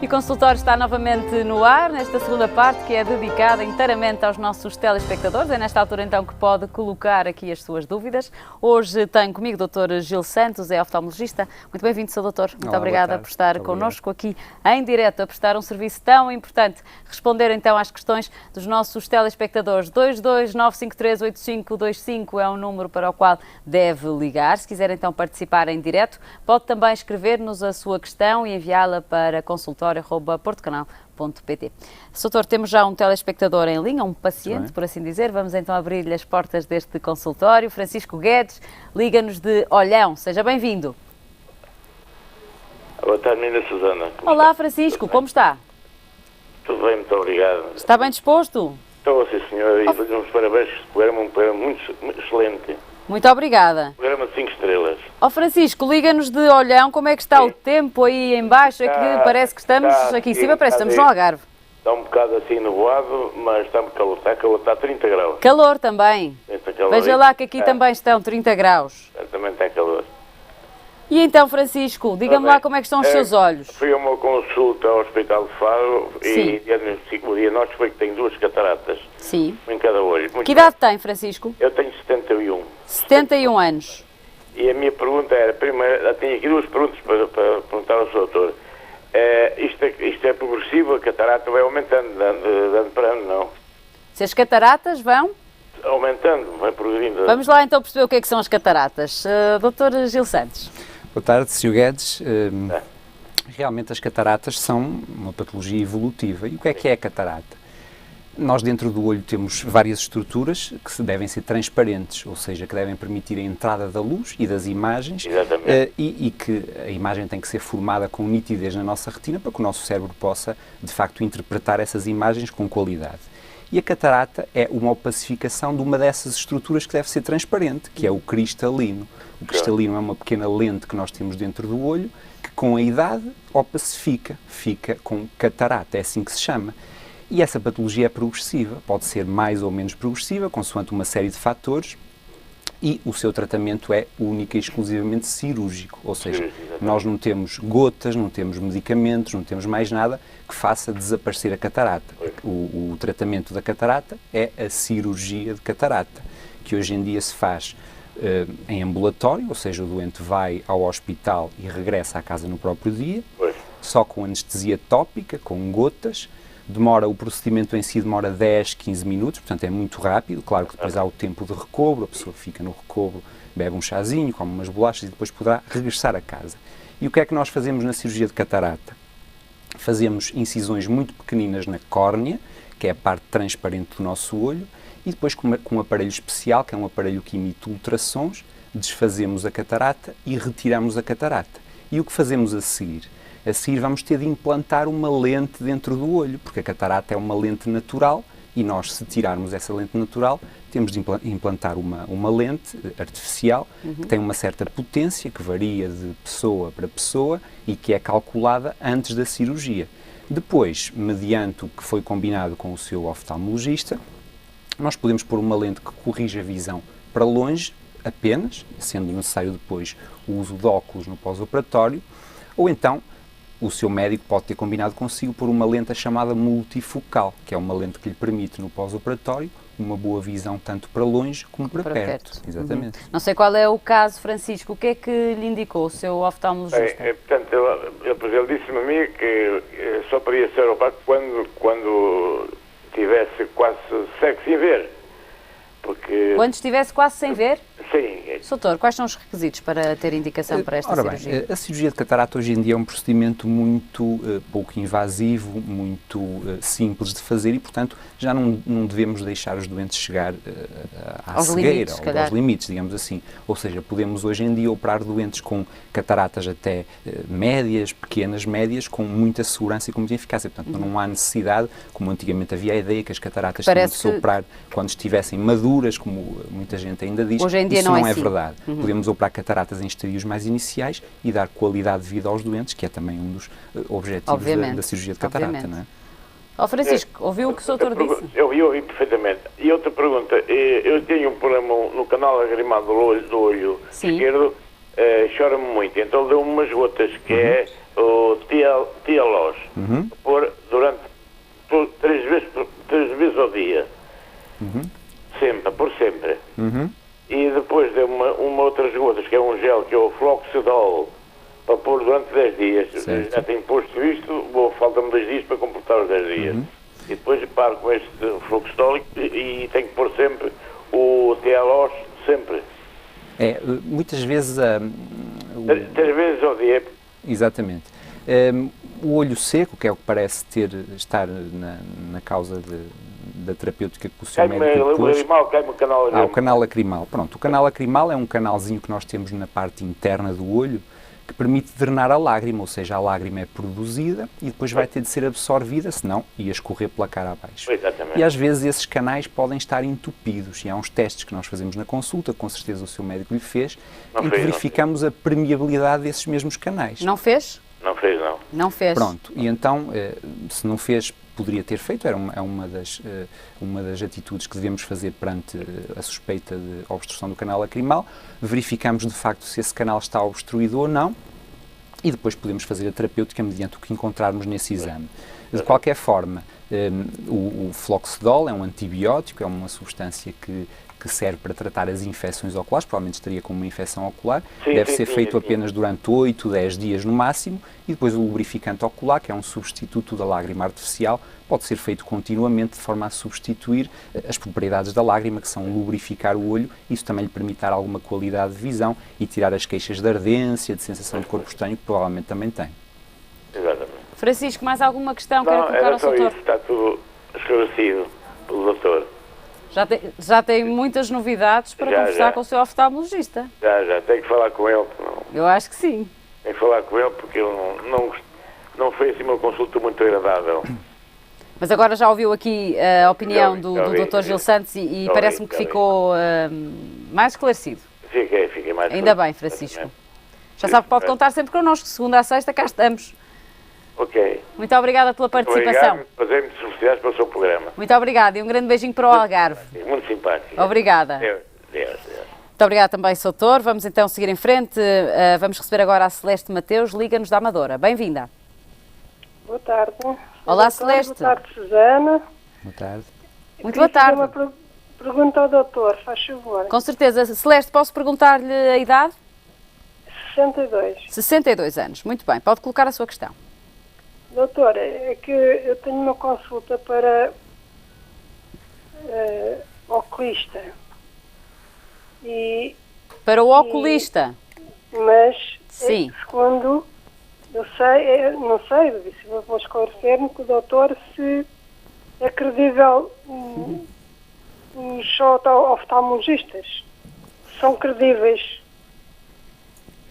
E o consultório está novamente no ar, nesta segunda parte que é dedicada inteiramente aos nossos telespectadores. É nesta altura então que pode colocar aqui as suas dúvidas. Hoje tenho comigo o Dr. Gil Santos, é oftalmologista. Muito bem-vindo, Sr. Doutor. Muito obrigada por estar connosco aqui em direto, a prestar um serviço tão importante. Responder então às questões dos nossos telespectadores. 229538525 é um número para o qual deve ligar. Se quiser então participar em direto, pode também escrever-nos a sua questão e enviá-la para consultório@portocanal.pt. Doutor, temos já um telespectador em linha, um paciente, por assim dizer. Vamos então abrir-lhe as portas deste consultório. Francisco Guedes, liga-nos de Olhão. Seja bem-vindo. Boa tarde, menina Susana. Olá, Francisco, como está? Tudo bem, muito obrigado. Está bem disposto? Estou, sim, senhor, e dou-lhe uns parabéns. O programa é um programa muito excelente. Muito obrigada. Programa de 5 estrelas. Ó Francisco, liga-nos de Olhão, como é que está o tempo aí em baixo? É que parece que estamos aqui em cima, parece que estamos no Algarve. Está um bocado assim nevoado, mas está muito calor. Está calor, está a 30 graus. Calor também. Veja lá que aqui também estão 30 graus. Também está calor. E então, Francisco, diga-me lá como é que estão os seus olhos. Fui a uma consulta ao Hospital de Faro Sim. e o diagnóstico foi que tenho 2 cataratas. Sim. Em cada olho. Que idade tem, Francisco? Eu tenho 71. 71 anos. E a minha pergunta era, primeiro, eu tenho aqui 2 perguntas para perguntar ao Sr. Doutor. Isto é progressivo, a catarata vai aumentando, de ano para ano, não? Se as cataratas vão? Aumentando, vai progredindo. Vamos lá então perceber o que é que são as cataratas. Dr. Gil Santos. Boa tarde, Sr. Guedes. Realmente as cataratas são uma patologia evolutiva. E o que é a catarata? Nós dentro do olho temos várias estruturas que devem ser transparentes, ou seja, que devem permitir a entrada da luz e das imagens. Exatamente. E que a imagem tem que ser formada com nitidez na nossa retina para que o nosso cérebro possa, de facto, interpretar essas imagens com qualidade. E a catarata é uma opacificação de uma dessas estruturas que deve ser transparente, que é o cristalino. O cristalino é uma pequena lente que nós temos dentro do olho, que com a idade opacifica, fica com catarata, é assim que se chama. E essa patologia é progressiva, pode ser mais ou menos progressiva, consoante uma série de fatores, e o seu tratamento é único e exclusivamente cirúrgico, ou seja, nós não temos gotas, não temos medicamentos, não temos mais nada que faça desaparecer a catarata. O tratamento da catarata é a cirurgia de catarata, que hoje em dia se faz em ambulatório, ou seja, o doente vai ao hospital e regressa à casa no próprio dia, só com anestesia tópica, com gotas. O procedimento em si demora 10, 15 minutos, portanto é muito rápido. Claro que depois há o tempo de recobro, a pessoa fica no recobro, bebe um chazinho, come umas bolachas e depois poderá regressar a casa. E o que é que nós fazemos na cirurgia de catarata? Fazemos incisões muito pequeninas na córnea, que é a parte transparente do nosso olho, e depois com um aparelho especial, que é um aparelho que emite ultrassons, desfazemos a catarata e retiramos a catarata. E o que fazemos a seguir? A seguir vamos ter de implantar uma lente dentro do olho, porque a catarata é uma lente natural e nós, se tirarmos essa lente natural, temos de implantar uma lente artificial que tem uma certa potência, que varia de pessoa para pessoa e que é calculada antes da cirurgia. Depois, mediante o que foi combinado com o seu oftalmologista, nós podemos pôr uma lente que corrige a visão para longe apenas, sendo necessário depois o uso de óculos no pós-operatório, ou então o seu médico pode ter combinado consigo por uma lente chamada multifocal, que é uma lente que lhe permite no pós-operatório uma boa visão tanto para longe como para perto. Exatamente. Não sei qual é o caso, Francisco, o que é que lhe indicou o seu oftalmologista? Portanto, ele disse-me a mim que só podia ser opaco quando tivesse quase cego sem ver. Porque... Quando estivesse quase sem ver? Sim. Doutor, quais são os requisitos para ter indicação para esta cirurgia? A cirurgia de catarata hoje em dia é um procedimento muito pouco invasivo, muito simples de fazer e, portanto, já não devemos deixar os doentes chegar à cegueira ou aos limites, digamos assim. Ou seja, podemos hoje em dia operar doentes com cataratas até médias, pequenas, médias, com muita segurança e com muita eficácia. Portanto, não há necessidade, como antigamente havia a ideia que as cataratas tinham de se operar quando estivessem maduras, como muita gente ainda diz. Hoje em dia isso não é assim. Verdade. Podemos operar cataratas em estadios mais iniciais e dar qualidade de vida aos doentes, que é também um dos objetivos da cirurgia de catarata, não é? Francisco, ouviu o que o doutor disse? Eu ouvi perfeitamente. E outra pergunta, eu tenho um problema no canal lagrimal do olho esquerdo, chora-me muito, então deu-me umas gotas, que é o Tialós, pôr durante 3 vezes ao dia. Sempre, por sempre. E depois de uma outras gotas, que é um gel, que é o Floxidol, para pôr durante 10 dias. Certo. Já tenho posto isto, faltam-me 2 dias para completar os 10 dias. E depois paro com este Floxidol e tenho que pôr sempre o Tialós, sempre. Muitas vezes... 3 vezes ao dia. Exatamente. O olho seco, que é o que parece estar na causa da terapêutica que o seu médico propôs. Cai-me o canal lacrimal. O canal lacrimal. Pronto, o canal lacrimal é um canalzinho que nós temos na parte interna do olho que permite drenar a lágrima, ou seja, a lágrima é produzida e depois vai ter de ser absorvida, senão ia escorrer pela cara abaixo. Exatamente. E às vezes esses canais podem estar entupidos e há uns testes que nós fazemos na consulta, com certeza o seu médico lhe fez, em que verificamos a permeabilidade desses mesmos canais. Não fez? Não fez, não. Não fez. Pronto, e então, se não fez, poderia ter feito, é uma das atitudes que devemos fazer perante a suspeita de obstrução do canal lacrimal. Verificamos de facto se esse canal está obstruído ou não e depois podemos fazer a terapêutica mediante o que encontrarmos nesse exame. De qualquer forma, o Floxidol é um antibiótico, é uma substância que serve para tratar as infecções oculares, provavelmente estaria com uma infecção ocular, deve ser feito apenas durante 8, 10 dias no máximo, e depois o lubrificante ocular, que é um substituto da lágrima artificial, pode ser feito continuamente de forma a substituir as propriedades da lágrima, que são lubrificar o olho, isso também lhe permite dar alguma qualidade de visão e tirar as queixas de ardência, de sensação de corpo estranho, que provavelmente também tem. Exatamente. Francisco, mais alguma questão que queira colocar ao só doutor? isso, está tudo esclarecido pelo doutor. Já tem muitas novidades para conversar com o seu oftalmologista. Já, tenho que falar com ele. Eu acho que sim. Tenho que falar com ele porque ele não foi assim uma consulta muito agradável. Mas agora já ouviu aqui a opinião do Dr. Gil Santos e parece-me que ficou mais esclarecido. Fiquei mais esclarecido. Ainda bem, Francisco. Já sabe que pode contar sempre connosco, segunda a sexta, cá estamos. Ok. Muito obrigada pela participação. Obrigado, fazemos felicidades para o seu programa. Muito obrigada e um grande beijinho para o Algarve. Muito simpático. Obrigada. Deus. Muito obrigada também, Sr. Doutor. Vamos então seguir em frente. Vamos receber agora a Celeste Mateus, Liga-nos da Amadora. Bem-vinda. Boa tarde. Olá, Celeste. Boa tarde, Susana. Boa tarde. Muito boa tarde. Uma pergunta ao doutor, faz favor. Com certeza. Celeste, posso perguntar-lhe a idade? 62. 62 anos. Muito bem. Pode colocar a sua questão. Doutor, é que eu tenho uma consulta para oculista. Para o oculista? Mas, Sim. segundo, não sei, se vou esclarecer-me que o doutor se é credível os oftalmologistas. São credíveis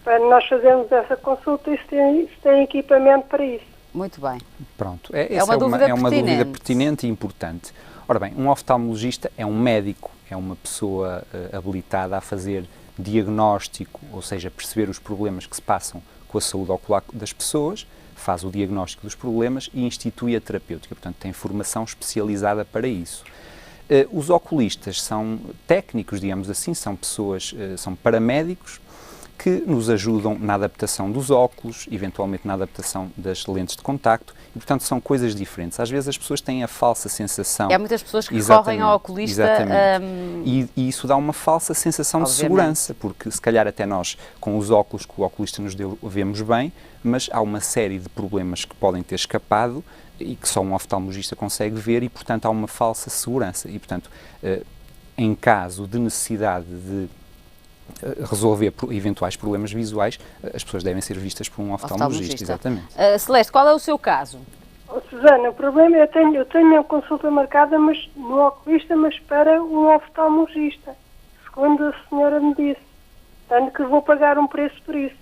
para nós fazermos essa consulta e se tem equipamento para isso. Muito bem. Pronto, É uma dúvida pertinente e importante. Ora bem, um oftalmologista é um médico, é uma pessoa habilitada a fazer diagnóstico, ou seja, perceber os problemas que se passam com a saúde ocular das pessoas, faz o diagnóstico dos problemas e institui a terapêutica. Portanto, tem formação especializada para isso. Os oculistas são técnicos, digamos assim, são pessoas, são paramédicos, que nos ajudam na adaptação dos óculos, eventualmente na adaptação das lentes de contacto, e portanto são coisas diferentes. Às vezes as pessoas têm a falsa sensação... Há muitas pessoas que recorrem ao oculista... E isso dá uma falsa sensação de segurança, porque se calhar até nós, com os óculos que o oculista nos deu, vemos bem, mas há uma série de problemas que podem ter escapado e que só um oftalmologista consegue ver e portanto há uma falsa segurança. E portanto, em caso de necessidade de resolver eventuais problemas visuais, as pessoas devem ser vistas por um oftalmologista. Exatamente. Celeste, qual é o seu caso? Susana, o problema é que eu tenho a consulta marcada mas no oculista, mas para um oftalmologista, segundo a senhora me disse. Tanto que vou pagar um preço por isso.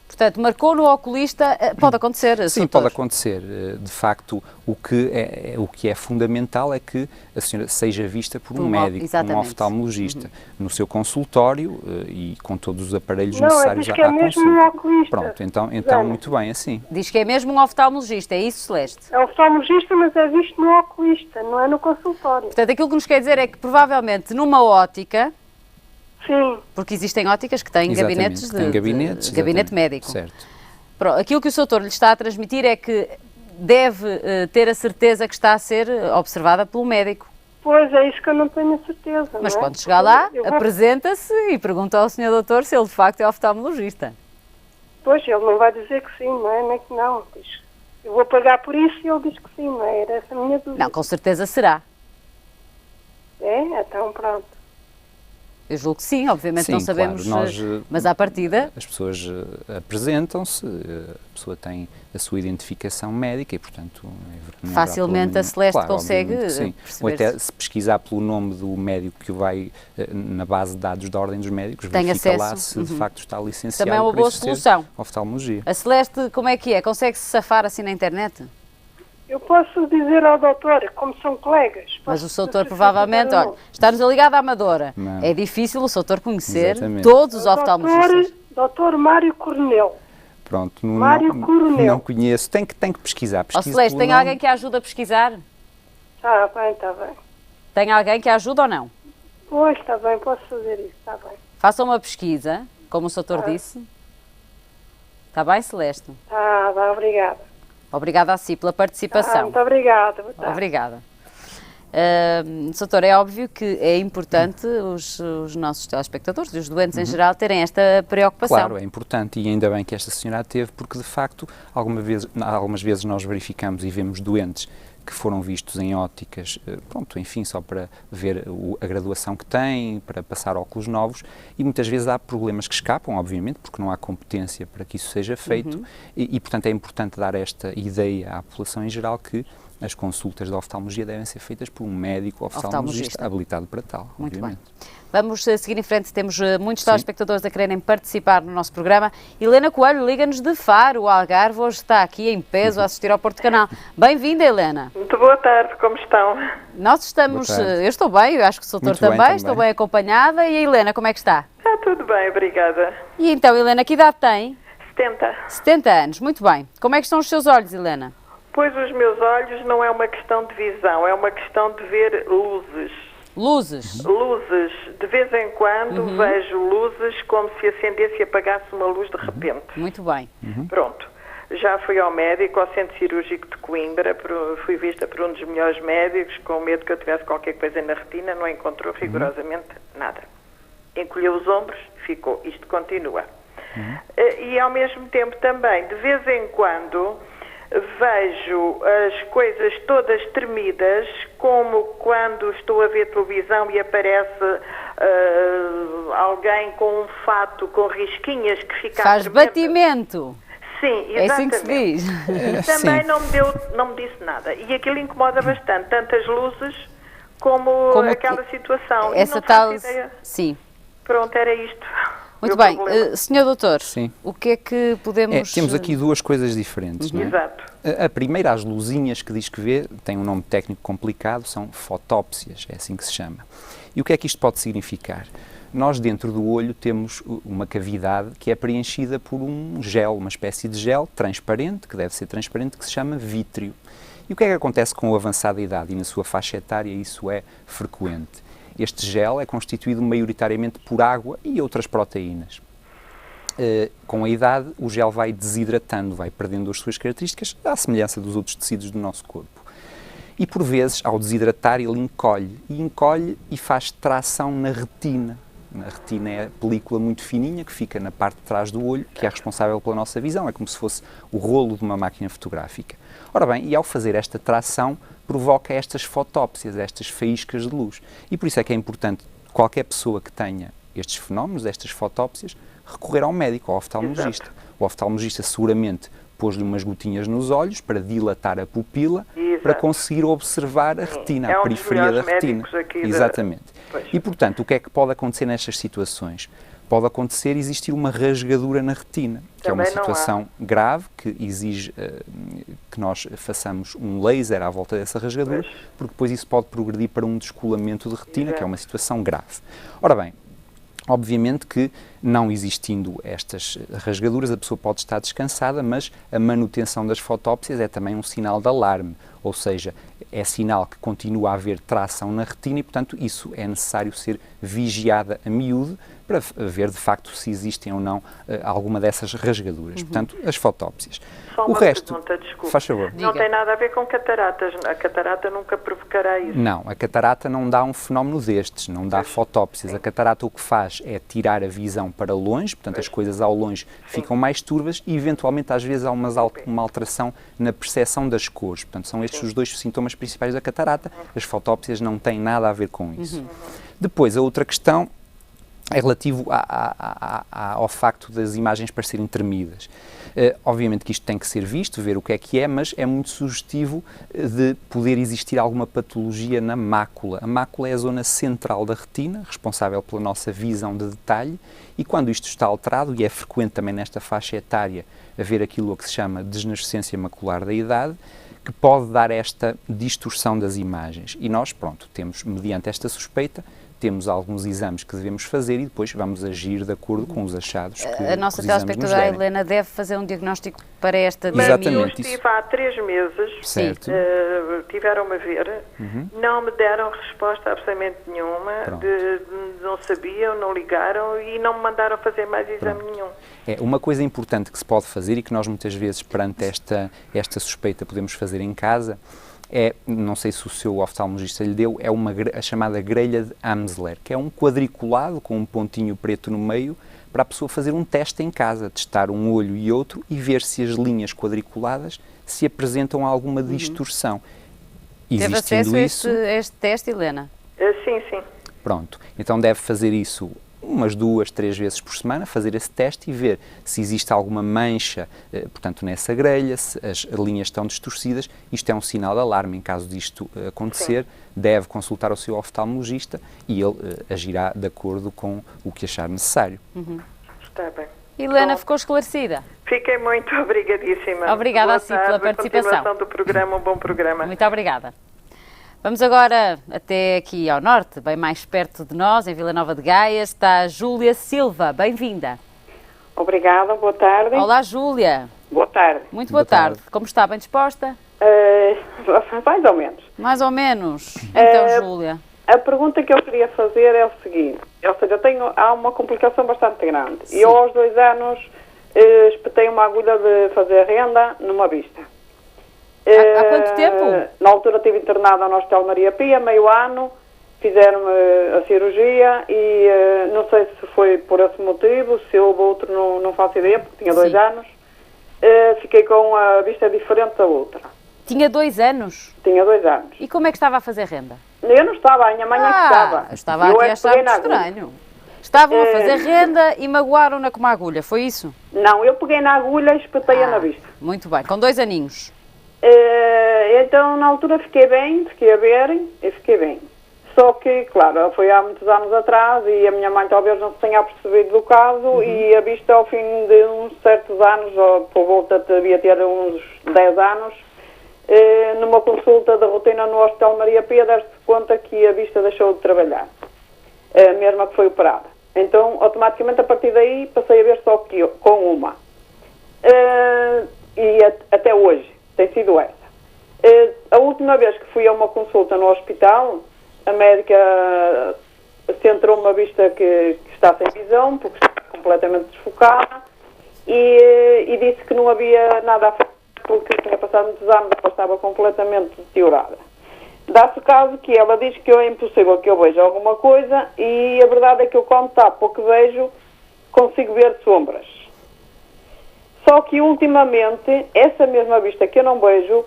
Portanto, marcou no oculista, pode acontecer? Sim, doutor? pode acontecer. De facto, o que é fundamental é que a senhora seja vista por um médico, um oftalmologista, no seu consultório e com todos os aparelhos necessários à consulta. Mesmo um oculista. Pronto, então muito bem, assim. Diz que é mesmo um oftalmologista, é isso, Celeste? É um oftalmologista, mas é visto no oculista, não é no consultório. Portanto, aquilo que nos quer dizer é que provavelmente numa ótica... Sim. Porque existem óticas que têm gabinetes de... gabinete médico. Certo. Pronto, aquilo que o Sr. Doutor lhe está a transmitir é que deve ter a certeza que está a ser observada pelo médico. Pois, é isso que eu não tenho a certeza. Mas não é? quando chegar lá, Eu vou- apresenta-se e pergunta ao Sr. Doutor se ele de facto é oftalmologista. Pois, ele não vai dizer que sim, não é? Nem que não. Diz, eu vou pagar por isso e ele diz que sim, não é? Era essa a minha dúvida. Não, com certeza será. É? Então pronto. Eu julgo que sim, obviamente Sim, não sabemos, claro, nós, mas à partida, As pessoas apresentam-se, a pessoa tem a sua identificação médica e, portanto, não haverá facilmente problema a Celeste nenhum. Claro, consegue obviamente que sim. Ou perceber até se pesquisar pelo nome do médico que vai na base de dados da Ordem dos Médicos, Tem verifica lá acesso. se de facto está licenciado. Também é uma por boa isso ser solução. Oftalmologia. A Celeste, como é que é? Consegue-se safar assim na internet? Eu posso dizer ao doutor, como são colegas. Mas o posso Sr. Doutor dizer provavelmente, cada um. olha, está-nos a ligar da Amadora. Não. É difícil o Sr. Doutor conhecer Exatamente. todos os oftalmologistas. Doutor Mário Coronel. Pronto, Mário Coronel. não conheço. Tem que pesquisar. Ó Pesquise Celeste, pelo tem nome. alguém que a ajude a pesquisar? Está bem, está bem. Tem alguém que a ajude ou não? Pois, está bem, posso fazer isso, está bem. Faça uma pesquisa, como o Sr. Doutor disse. Está bem, Celeste? Tá, obrigada. Obrigada a si pela participação. Muito obrigada. Boa tarde. Obrigada. Doutor, é óbvio que é importante os nossos telespectadores e os doentes em geral terem esta preocupação. Claro, é importante e ainda bem que esta senhora a teve, porque de facto algumas vezes nós verificamos e vemos doentes que foram vistos em ópticas, pronto, enfim, só para ver a graduação que têm, para passar óculos novos, e muitas vezes há problemas que escapam, obviamente, porque não há competência para que isso seja feito, e portanto é importante dar esta ideia à população em geral que as consultas de oftalmologia devem ser feitas por um médico oftalmologista habilitado para tal, Muito obviamente. bem. Vamos seguir em frente, temos muitos telespectadores a quererem participar no nosso programa. Helena Coelho liga-nos de Faro, o Algarve, hoje está aqui em peso a assistir ao Porto Canal. Bem-vinda, Helena. Muito boa tarde, como estão? Nós estamos, Boa tarde. eu estou bem, eu acho que o doutor Muito bem também, estou também. bem acompanhada. E a Helena, como é que está? Está tudo bem, obrigada. E então, Helena, que idade tem? 70. 70 anos, muito bem. Como é que estão os seus olhos, Helena? Pois os meus olhos não é uma questão de visão, é uma questão de ver luzes. Luzes. Luzes. De vez em quando vejo luzes como se acendesse e apagasse uma luz de repente. Muito bem. Pronto. Já fui ao médico, ao Centro Cirúrgico de Coimbra, fui vista por um dos melhores médicos, com medo que eu tivesse qualquer coisa na retina, não encontrou rigorosamente nada. Encolheu os ombros, ficou. Isto continua. E ao mesmo tempo também, de vez em quando, vejo as coisas todas tremidas, como quando estou a ver televisão e aparece alguém com um fato com risquinhas que fica a Faz tremer. batimento. Sim, É assim que se exatamente. diz. Também Sim. não me disse nada. E aquilo incomoda bastante, tantas luzes como aquela situação. E Essa não tal. faço ideia. Sim. Pronto, era isto. Muito o meu bem. problema. Senhor doutor, Sim. o que é que podemos... Temos aqui duas coisas diferentes, não é? Exato. A primeira, as luzinhas que diz que vê, tem um nome técnico complicado, são fotópsias, é assim que se chama. E o que é que isto pode significar? Nós dentro do olho temos uma cavidade que é preenchida por um gel, uma espécie de gel transparente, que deve ser transparente, que se chama vítreo. E o que é que acontece com o avançado da idade? E na sua faixa etária isso é frequente. Este gel é constituído maioritariamente por água e outras proteínas. Com a idade, o gel vai desidratando, vai perdendo as suas características, à semelhança dos outros tecidos do nosso corpo. E, por vezes, ao desidratar, ele encolhe e faz tração na retina. A retina é a película muito fininha que fica na parte de trás do olho, que é responsável pela nossa visão, é como se fosse o rolo de uma máquina fotográfica. Ora bem, e ao fazer esta tração, provoca estas fotópsias, estas faíscas de luz. E por isso é que é importante qualquer pessoa que tenha estes fenómenos, estas fotópsias, recorrer ao médico, ao oftalmologista. Exato. O oftalmologista seguramente pôs-lhe umas gotinhas nos olhos para dilatar a pupila, Exato. para conseguir observar a retina, É a um dos periferia da melhores retina. médicos aqui da- Exatamente. Pois. E, portanto, o que é que pode acontecer nestas situações? Pode acontecer existir uma rasgadura na retina, que é uma Também não há. situação grave, que exige que nós façamos um laser à volta dessa rasgadura, Pois. porque depois isso pode progredir para um descolamento de retina, que é Exato. uma situação grave. Ora bem, obviamente que, não existindo estas rasgaduras, a pessoa pode estar descansada, mas a manutenção das fotópsias é também um sinal de alarme, ou seja, é sinal que continua a haver tração na retina e, portanto, isso é necessário ser vigiada a miúdo para ver de facto se existem ou não alguma dessas rasgaduras. Portanto, as fotópsias. Só O uma resto, pergunta, desculpe. faz favor. Não Diga. tem nada a ver com cataratas. A catarata nunca provocará isso. Não, a catarata não dá um fenómeno destes, não dá fotópsias. A catarata o que faz é tirar a visão para longe, portanto as coisas ao longe ficam mais turvas e eventualmente às vezes há uma alteração na percepção das cores. Portanto são estes os dois sintomas principais da catarata. As fotópsias não têm nada a ver com isso. Depois, a outra questão é relativo ao facto das imagens parecerem tremidas. Obviamente que isto tem que ser visto, ver o que é, mas é muito sugestivo de poder existir alguma patologia na mácula. A mácula é a zona central da retina, responsável pela nossa visão de detalhe, e quando isto está alterado, e é frequente também nesta faixa etária haver aquilo que se chama desnascência macular da idade, que pode dar esta distorção das imagens. E nós, pronto, temos, mediante esta suspeita, temos alguns exames que devemos fazer e depois vamos agir de acordo com os achados que A nossa os exames nos telespectadora derem. Helena deve fazer um diagnóstico para esta Mas Exatamente. eu dismia. estive há 3 meses, Certo. tiveram-me a ver, não me deram resposta absolutamente nenhuma, Pronto. não sabiam, não ligaram e não me mandaram fazer mais exame nenhum. É uma coisa importante que se pode fazer e que nós muitas vezes perante esta suspeita podemos fazer em casa é, não sei se o seu oftalmologista lhe deu, é a chamada grelha de Amsler, que é um quadriculado com um pontinho preto no meio para a pessoa fazer um teste em casa, testar um olho e outro e ver se as linhas quadriculadas se apresentam alguma distorção. Teve acesso Existindo a este teste, Helena? Sim, sim. Pronto, então deve fazer isso umas 2, 3 vezes por semana, fazer esse teste e ver se existe alguma mancha, portanto, nessa grelha, se as linhas estão distorcidas. Isto é um sinal de alarme. Em caso disto acontecer, deve consultar o seu oftalmologista e ele agirá de acordo com o que achar necessário. Está bem. Helena, Bom. ficou esclarecida? Fiquei muito obrigadíssima. Obrigada Boa a si pela tarde, participação. Continuação do programa, um bom programa. Muito obrigada. Vamos agora até aqui ao norte, bem mais perto de nós, em Vila Nova de Gaia, está a Júlia Silva. Bem-vinda. Obrigada, boa tarde. Olá, Júlia. Boa tarde. Muito boa Boa tarde. tarde. Como está? Bem disposta? Mais ou menos. Mais ou menos. Então, Júlia. A pergunta que eu queria fazer é o seguinte, ou seja, há uma complicação bastante grande. Sim. E eu aos 2 anos espetei uma agulha de fazer renda numa vista. Há quanto tempo? Na altura estive internada no Hospital Maria Pia, meio ano, fizeram-me a cirurgia e não sei se foi por esse motivo, se houve outro, não faço ideia, porque tinha 2 Sim. anos. Fiquei com a vista diferente da outra. Tinha 2 anos. Tinha 2 anos. E como é que estava a fazer renda? Eu não estava, a minha mãe é que estava. Eu estava Eu aqui é a que peguei achar na muito agulha. estranho. Estavam a fazer renda e magoaram-na com uma agulha, foi isso? Não, eu peguei na agulha e espetei-a na vista. Muito bem, com 2 aninhos. Então, na altura fiquei bem, fiquei a ver e fiquei bem. Só que, claro, foi há muitos anos atrás e a minha mãe talvez não se tenha percebido do caso e a vista ao fim de uns certos anos, ou por volta devia ter uns 10 anos, numa consulta de rotina no Hospital Maria Pia, deste conta que a vista deixou de trabalhar, mesmo a que foi operada. Então, automaticamente, a partir daí, passei a ver só com uma. E até hoje tem sido essa. A última vez que fui a uma consulta no hospital, a médica centrou-me a vista que está sem visão, porque está completamente desfocada, e disse que não havia nada a fazer, porque tinha passado muitos anos, ela estava completamente deteriorada. Dá-se o caso que ela diz que é impossível que eu veja alguma coisa, e a verdade é que eu, quando tapo o que vejo, consigo ver sombras. Só que, ultimamente, essa mesma vista que eu não vejo,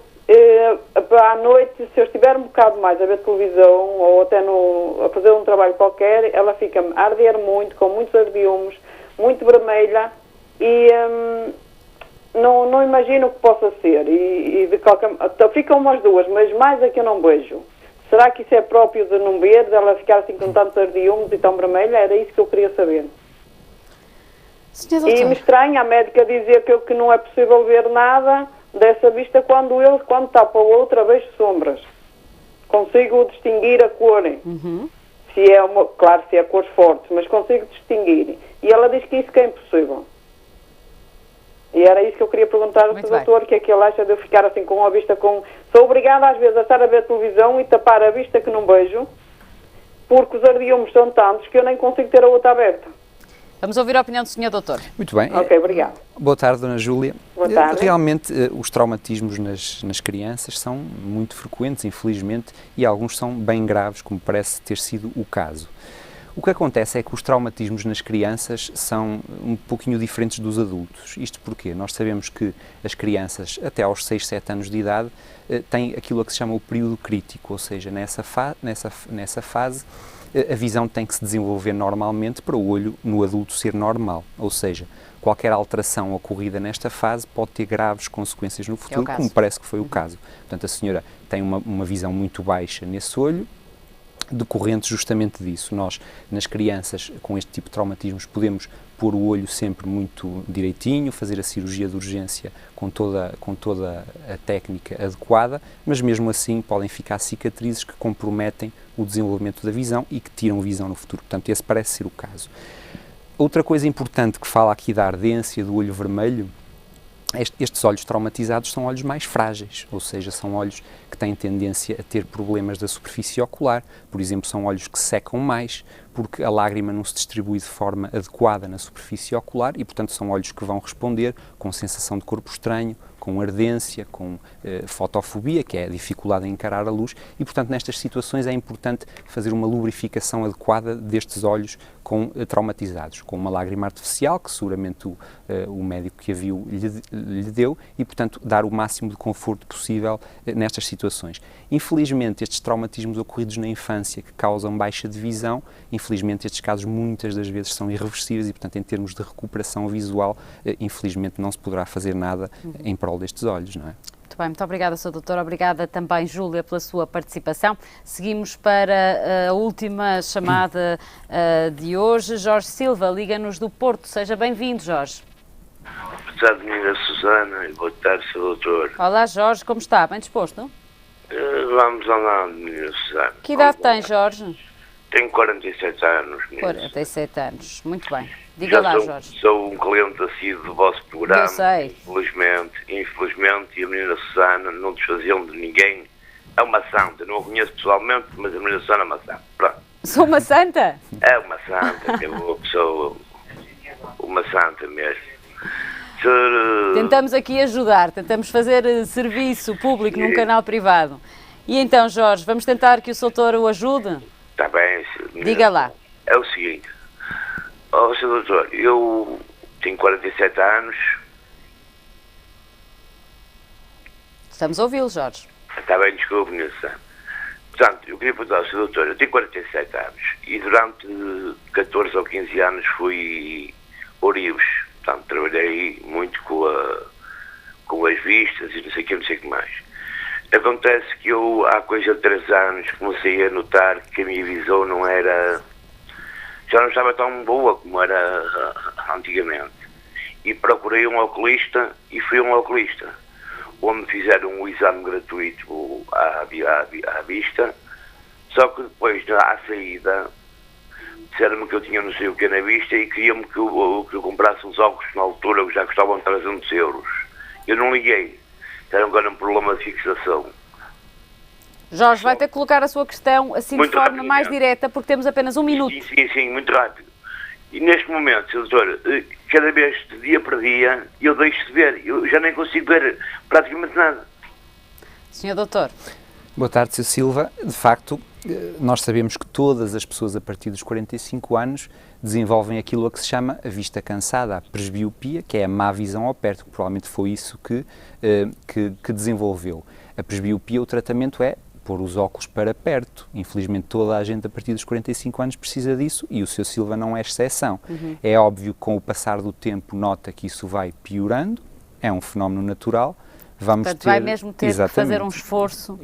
à noite, se eu estiver um bocado mais a ver televisão ou até a fazer um trabalho qualquer, ela fica a arder muito, com muitos ardiumes, muito vermelha e não imagino o que possa ser. E de qualquer então, ficam umas duas, mas mais a que eu não vejo. Será que isso é próprio de não ver, de ela ficar assim com tantos ardiumes e tão vermelha? Era isso que eu queria saber. Senhor E me doutor, estranha a médica dizer que não é possível ver nada dessa vista quando tapa a outra vejo sombras. Consigo distinguir a cor. Se é claro, se é cores fortes, mas consigo distinguir. E ela diz que isso que é impossível. E era isso que eu queria perguntar ao Muito Sr. doutor, o que é que ele acha de eu ficar assim com a vista com... Sou obrigada às vezes a estar a ver televisão e tapar a vista que não vejo, porque os ardiumes são tantos que eu nem consigo ter a outra aberta. Vamos ouvir a opinião do Sr. Doutor. Muito bem. Ok, obrigado. Boa tarde, Dona Júlia. Boa tarde. Realmente, os traumatismos nas crianças são muito frequentes, infelizmente, e alguns são bem graves, como parece ter sido o caso. O que acontece é que os traumatismos nas crianças são um pouquinho diferentes dos adultos. Isto porque nós sabemos que as crianças, até aos 6, 7 anos de idade, têm aquilo a que se chama o período crítico, ou seja, nessa fase a visão tem que se desenvolver normalmente para o olho no adulto ser normal, ou seja, qualquer alteração ocorrida nesta fase pode ter graves consequências no futuro, como parece que foi o caso. Portanto, a senhora tem uma visão muito baixa nesse olho, decorrente justamente disso. Nós, nas crianças com este tipo de traumatismos, podemos pôr o olho sempre muito direitinho, fazer a cirurgia de urgência com toda a técnica adequada, mas mesmo assim podem ficar cicatrizes que comprometem o desenvolvimento da visão e que tiram visão no futuro. Portanto, esse parece ser o caso. Outra coisa importante que fala aqui da ardência do olho vermelho, estes olhos traumatizados são olhos mais frágeis, ou seja, são olhos que têm tendência a ter problemas da superfície ocular. Por exemplo, são olhos que secam mais, porque a lágrima não se distribui de forma adequada na superfície ocular e, portanto, são olhos que vão responder com sensação de corpo estranho, com ardência, com fotofobia, que é a dificuldade em encarar a luz, e, portanto, nestas situações é importante fazer uma lubrificação adequada destes olhos traumatizados, com uma lágrima artificial, que seguramente o médico que a viu lhe deu, e, portanto, dar o máximo de conforto possível nestas situações. Infelizmente, estes traumatismos ocorridos na infância, que causam baixa de visão, infelizmente estes casos muitas das vezes são irreversíveis e, portanto, em termos de recuperação visual, infelizmente não se poderá fazer nada em prol destes olhos, não é? Muito bem, muito obrigada, Sr. Doutor. Obrigada também, Júlia, pela sua participação. Seguimos para a última chamada de hoje. Jorge Silva, liga-nos do Porto. Seja bem-vindo, Jorge. Boa tarde, menina Susana, e boa tarde, Sr. Doutor. Olá, Jorge, como está? Bem disposto? Vamos andando, menina Susana. Que idade tem, Jorge? Tenho 47 anos, menina. 47 anos, muito bem. Diga lá, Jorge. Sou um cliente assíduo do vosso programa. Eu sei. Infelizmente, e a menina Susana, não desfazendo de ninguém, é uma santa. Não a conheço pessoalmente, mas a menina Susana é uma santa. Pronto. Sou uma santa? É uma santa, é uma pessoa, uma santa mesmo. Tentamos aqui ajudar, tentamos fazer serviço público num canal privado. E então, Jorge, vamos tentar que o doutor o ajude? Está bem. Diga lá. É o seguinte, Sr. Doutor, eu tenho 47 anos. Estamos a ouvi-lo, Jorge. Está bem, desculpe, minha senhora. Portanto, eu queria perguntar ao Sr. Doutor, eu tenho 47 anos e durante 14 ou 15 anos fui orives. Portanto, trabalhei muito com as vistas e não sei o que mais. Acontece que eu, há coisa de 3 anos, comecei a notar que a minha visão já não estava tão boa como era antigamente. E procurei um oculista e fui a um oculista, onde me fizeram um exame gratuito à vista, só que depois, à saída, disseram-me que eu tinha não sei o que na vista e queriam-me que eu comprasse uns óculos na altura que já custavam 300 euros. Eu não liguei. Disseram que era um problema de fixação. Jorge, vai ter que colocar a sua questão assim muito de forma mais direta, porque temos apenas um minuto. Sim, muito rápido. E neste momento, Sr. Doutor, cada vez, de dia para dia, eu deixo de ver. Eu já nem consigo ver praticamente nada. Sr. Doutor. Boa tarde, Sr. Silva. De facto, nós sabemos que todas as pessoas a partir dos 45 anos desenvolvem aquilo a que se chama a vista cansada, a presbiopia, que é a má visão ao perto, que provavelmente foi isso que desenvolveu. A presbiopia, o tratamento é pôr os óculos para perto. Infelizmente toda a gente a partir dos 45 anos precisa disso e o Sr. Silva não é exceção. É óbvio que com o passar do tempo nota que isso vai piorando, é um fenómeno natural. Portanto, vai mesmo ter que fazer um esforço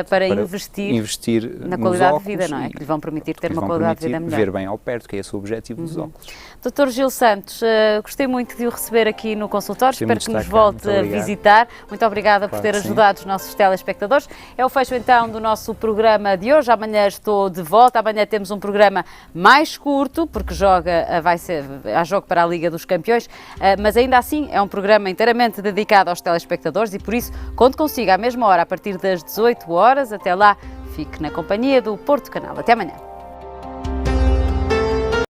para investir na qualidade de vida, não é? Que lhe vão permitir ter uma qualidade de vida melhor. Ver bem ao perto, que é esse o objetivo dos óculos. Dr. Gil Santos, gostei muito de o receber aqui no consultório, espero que nos volte a visitar. Muito obrigada por ter ajudado os nossos telespectadores. É o fecho então do nosso programa de hoje. Amanhã estou de volta, amanhã temos um programa mais curto, porque há jogo para a Liga dos Campeões, mas ainda assim é um programa inteiramente dedicado aos telespectadores e por isso conto consigo à mesma hora, a partir das 18 horas. Até lá, fique na companhia do Porto Canal. Até amanhã.